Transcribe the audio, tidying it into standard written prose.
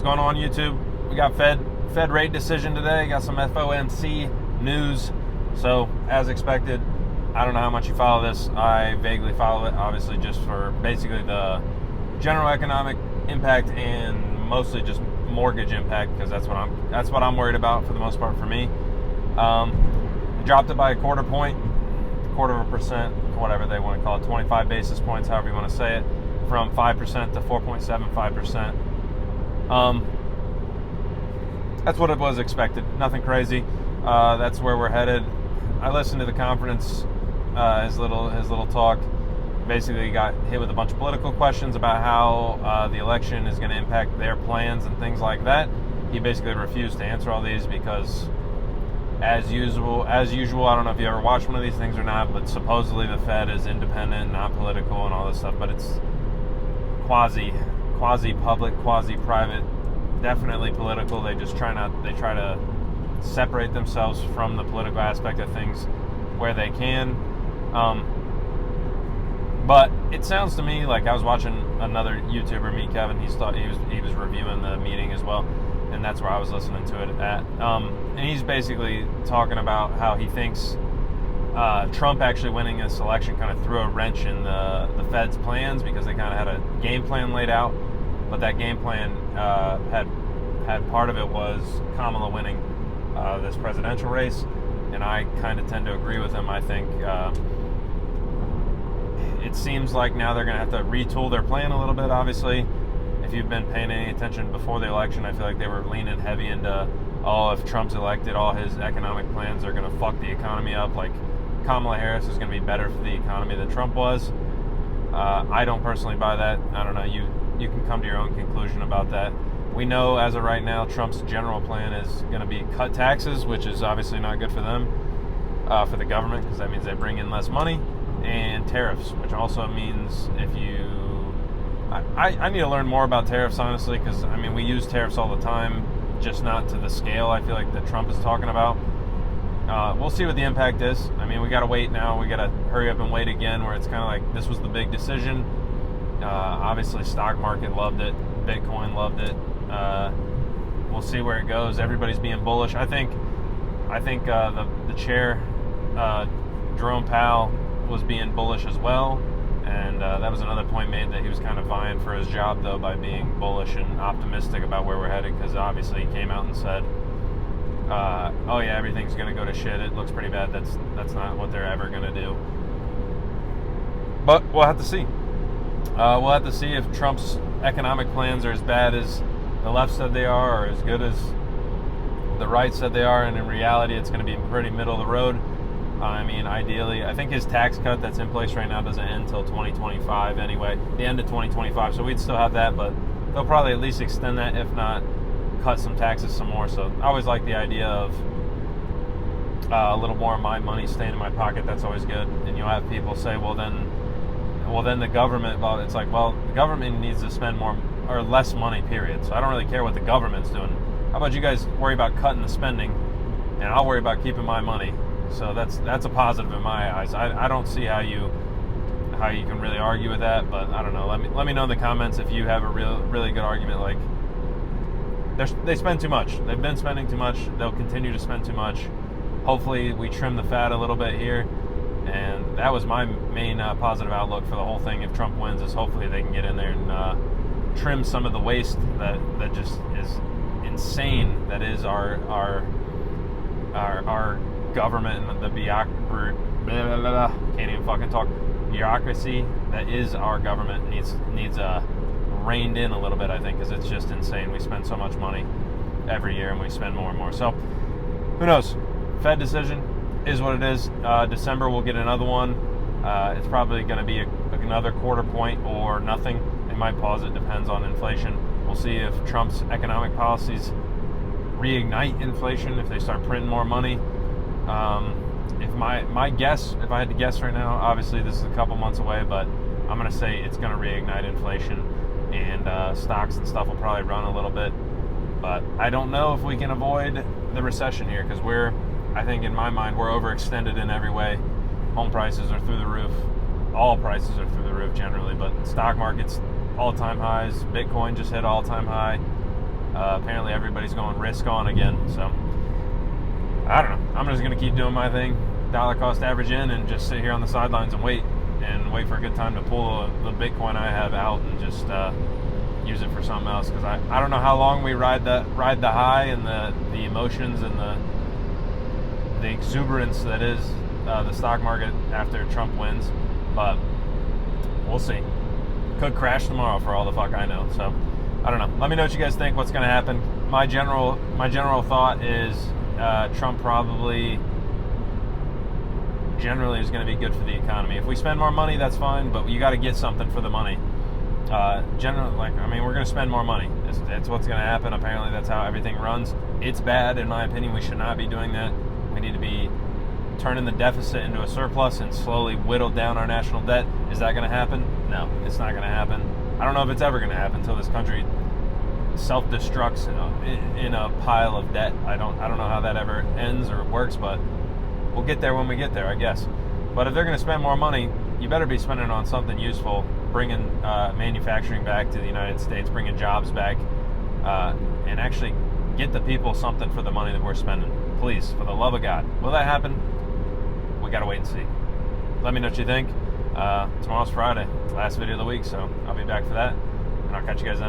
going on, YouTube? We got Fed rate decision today. Got some FOMC news. So, as expected, I don't know how much you follow this. I vaguely follow it, obviously, just for basically the general economic impact and mostly just mortgage impact, because that's what I'm worried about for the most part for me. Dropped it by a quarter of a percent, whatever they want to call it, 25 basis points, however you want to say it, from 5% to 4.75%. That's what it was expected. Nothing crazy. That's where we're headed. I listened to the conference, his little talk. Basically, he got hit with a bunch of political questions about how the election is going to impact their plans and things like that. He basically refused to answer all these because, as usual, I don't know if you ever watched one of these things or not, but supposedly the Fed is independent, not political, and all this stuff. But it's quasi-public, quasi-private, definitely political. They try to separate themselves from the political aspect of things where they can. But it sounds to me like I was watching another YouTuber, Meet Kevin. He was reviewing the meeting as well, and that's where I was listening to it at. And he's basically talking about how he thinks Trump actually winning this election kind of threw a wrench in the Fed's plans, because they kind of had a game plan laid out, but that game plan had part of it was Kamala winning this presidential race, and I kind of tend to agree with him. I think it seems like now they're going to have to retool their plan a little bit, obviously. If you've been paying any attention before the election, I feel like they were leaning heavy into, if Trump's elected, all his economic plans are going to fuck the economy up. Like, Kamala Harris is going to be better for the economy than Trump was. I don't personally buy that. I don't know. You can come to your own conclusion about that. We know as of right now, Trump's general plan is going to be cut taxes, which is obviously not good for them, for the government, because that means they bring in less money, and tariffs, which also means I need to learn more about tariffs, honestly, because, I mean, we use tariffs all the time, just not to the scale, I feel like, that Trump is talking about. We'll see what the impact is. I mean, we got to wait now. We got to hurry up and wait again, where it's kind of like this was the big decision. Obviously, stock market loved it. Bitcoin loved it. We'll see where it goes. Everybody's being bullish. I think the chair, Jerome Powell, was being bullish as well. And that was another point made, that he was kind of vying for his job, though, by being bullish and optimistic about where we're headed, because obviously he came out and said, oh yeah, everything's going to go to shit. It looks pretty bad. That's not what they're ever going to do. But we'll have to see. We'll have to see if Trump's economic plans are as bad as the left said they are, or as good as the right said they are, and in reality it's going to be pretty middle of the road. I mean, ideally, I think his tax cut that's in place right now doesn't end until 2025 anyway, the end of 2025, so we'd still have that, but they'll probably at least extend that, if not cut some taxes some more. So I always like the idea of a little more of my money staying in my pocket. That's always good. And you'll have people say, well then the government, well, it's like, well, the government needs to spend more or less money, period. So I don't really care what the government's doing. How about you guys worry about cutting the spending, and I'll worry about keeping my money. So that's a positive in my eyes. I don't see how you can really argue with that, but I don't know. Let me know in the comments if you have a really good argument. Like, they spend too much. They've been spending too much. They'll continue to spend too much. Hopefully we trim the fat a little bit here, and that was my main positive outlook for the whole thing. If Trump wins, is hopefully they can get in there and trim some of the waste that just is insane. That is our government and the can't even fucking talk. Bureaucracy that is our government needs reined in a little bit, I think, because it's just insane. We spend so much money every year, and we spend more and more. So who knows? Fed decision is what it is. December we'll get another one. It's probably going to be another quarter point or nothing. They might pause it. Depends on inflation. We'll see if Trump's economic policies reignite inflation, if they start printing more money. If my guess, if I had to guess right now, obviously this is a couple months away, but I'm going to say it's going to reignite inflation, and stocks and stuff will probably run a little bit. But I don't know if we can avoid the recession here, because I think in my mind, we're overextended in every way. Home prices are through the roof. All prices are through the roof generally, but stock market's all-time highs. Bitcoin just hit all-time high. Apparently everybody's going risk on again. So I don't know. I'm just going to keep doing my thing, dollar cost average in, and just sit here on the sidelines and wait for a good time to pull the Bitcoin I have out and just use it for something else. Because I don't know how long we ride the high and the emotions and the exuberance that is the stock market after Trump wins, but we'll see. Could crash tomorrow for all the fuck I know. So I don't know. Let me know what you guys think. What's going to happen? My general thought is Trump probably generally is going to be good for the economy. If we spend more money, that's fine, but you got to get something for the money. Generally, we're going to spend more money. It's what's going to happen. Apparently, that's how everything runs. It's bad, in my opinion. We should not be doing that. We need to be turning the deficit into a surplus and slowly whittle down our national debt. Is that going to happen? No, it's not going to happen. I don't know if it's ever going to happen until this country self-destructs in a pile of debt. I don't know how that ever ends or works, but we'll get there when we get there, I guess. But if they're going to spend more money, you better be spending it on something useful, bringing manufacturing back to the United States, bringing jobs back, and actually get the people something for the money that we're spending. Please, for the love of God. Will that happen? We got to wait and see. Let me know what you think. Tomorrow's Friday, last video of the week, so I'll be back for that, and I'll catch you guys then.